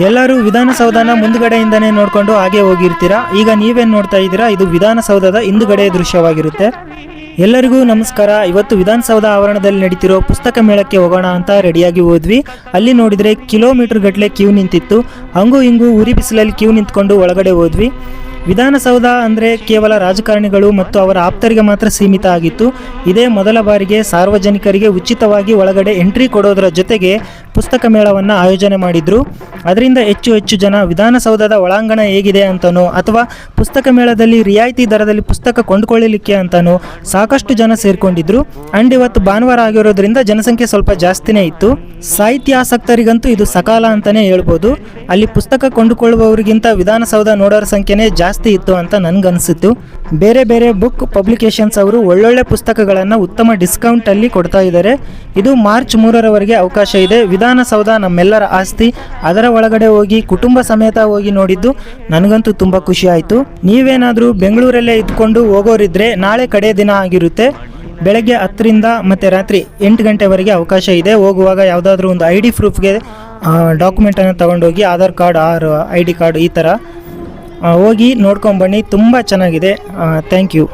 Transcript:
ಎಲ್ಲರೂ ವಿಧಾನಸೌಧನ ಮುಂದುಗಡೆಯಿಂದನೇ ನೋಡಿಕೊಂಡು ಹಾಗೆ ಹೋಗಿರ್ತೀರಾ. ಈಗ ನೀವೇನು ನೋಡ್ತಾ ಇದ್ದೀರಾ, ಇದು ವಿಧಾನಸೌಧದ ಹಿಂದುಗಡೆ ದೃಶ್ಯವಾಗಿರುತ್ತೆ. ಎಲ್ಲರಿಗೂ ನಮಸ್ಕಾರ. ಇವತ್ತು ವಿಧಾನಸೌಧ ಆವರಣದಲ್ಲಿ ನಡೀತಿರೋ ಪುಸ್ತಕ ಮೇಳಕ್ಕೆ ಹೋಗೋಣ ಅಂತ ರೆಡಿಯಾಗಿ ಹೋದ್ವಿ. ಅಲ್ಲಿ ನೋಡಿದರೆ ಕಿಲೋಮೀಟರ್ ಗಟ್ಟಲೆ ಕ್ಯೂ ನಿಂತಿತ್ತು. ಹಂಗೂ ಹಿಂಗೂ ಉರಿ ಬಿಸಿಲಲ್ಲಿ ಕ್ಯೂ ನಿಂತ್ಕೊಂಡು ಒಳಗಡೆ ಹೋದ್ವಿ. ವಿಧಾನಸೌಧ ಅಂದರೆ ಕೇವಲ ರಾಜಕಾರಣಿಗಳು ಮತ್ತು ಅವರ ಆಪ್ತರಿಗೆ ಮಾತ್ರ ಸೀಮಿತ ಆಗಿತ್ತು. ಇದೇ ಮೊದಲ ಬಾರಿಗೆ ಸಾರ್ವಜನಿಕರಿಗೆ ಉಚಿತವಾಗಿ ಒಳಗಡೆ ಎಂಟ್ರಿ ಕೊಡೋದರ ಜೊತೆಗೆ ಪುಸ್ತಕ ಮೇಳವನ್ನು ಆಯೋಜನೆ ಮಾಡಿದ್ರು. ಅದರಿಂದ ಹೆಚ್ಚು ಜನ ವಿಧಾನಸೌಧದ ಒಳಾಂಗಣ ಹೇಗಿದೆ ಅಂತನೋ ಅಥವಾ ಪುಸ್ತಕ ಮೇಳದಲ್ಲಿ ರಿಯಾಯಿತಿ ದರದಲ್ಲಿ ಪುಸ್ತಕ ಕೊಂಡುಕೊಳ್ಳಲಿಕ್ಕೆ ಅಂತನೋ ಸಾಕಷ್ಟು ಜನ ಸೇರ್ಕೊಂಡಿದ್ರು. ಅಂಡ್ ಇವತ್ತು ಭಾನುವಾರ ಆಗಿರೋದ್ರಿಂದ ಜನಸಂಖ್ಯೆ ಸ್ವಲ್ಪ ಜಾಸ್ತಿನೇ ಇತ್ತು. ಸಾಹಿತ್ಯಾಸಕ್ತರಿಗಂತೂ ಇದು ಸಕಾಲ ಅಂತಲೇ ಹೇಳ್ಬೋದು. ಅಲ್ಲಿ ಪುಸ್ತಕ ಕೊಂಡುಕೊಳ್ಳುವವರಿಗಿಂತ ವಿಧಾನಸೌಧ ನೋಡೋರ ಸಂಖ್ಯೆನೇ ಜಾಸ್ತಿ ಇತ್ತು ಅಂತ ನನಗನ್ಸಿತ್ತು. ಬೇರೆ ಬುಕ್ ಪಬ್ಲಿಕೇಶನ್ಸ್ ಅವರು ಒಳ್ಳೊಳ್ಳೆ ಪುಸ್ತಕಗಳನ್ನು ಉತ್ತಮ ಡಿಸ್ಕೌಂಟ್ ಅಲ್ಲಿ ಕೊಡ್ತಾ ಇದ್ದಾರೆ. ಇದು ಮಾರ್ಚ್ 3ರವರೆಗೆ ಅವಕಾಶ ಇದೆ. ವಿಧಾನಸೌಧ ನಮ್ಮೆಲ್ಲರ ಆಸ್ತಿ. ಅದರ ಒಳಗಡೆ ಹೋಗಿ ಕುಟುಂಬ ಸಮೇತ ಹೋಗಿ ನೋಡಿದ್ದು ನನಗಂತೂ ತುಂಬ ಖುಷಿ ಆಯಿತು. ನೀವೇನಾದರೂ ಬೆಂಗಳೂರಲ್ಲೇ ಇದ್ಕೊಂಡು ಹೋಗೋರಿದ್ರೆ ನಾಳೆ ಕಡೆ ದಿನ ಆಗಿರುತ್ತೆ. ಬೆಳಗ್ಗೆ 10ರಿಂದ ಮತ್ತು ರಾತ್ರಿ 8 ಗಂಟೆವರೆಗೆ ಅವಕಾಶ ಇದೆ. ಹೋಗುವಾಗ ಯಾವುದಾದ್ರೂ ಒಂದು ID ಪ್ರೂಫ್ಗೆ ಡಾಕ್ಯುಮೆಂಟನ್ನು ತೊಗೊಂಡೋಗಿ, Aadhaar card or ID card ಈ ಥರ ಹೋಗಿ ನೋಡ್ಕೊಂಬನ್ನಿ. ತುಂಬ ಚೆನ್ನಾಗಿದೆ. Thank you.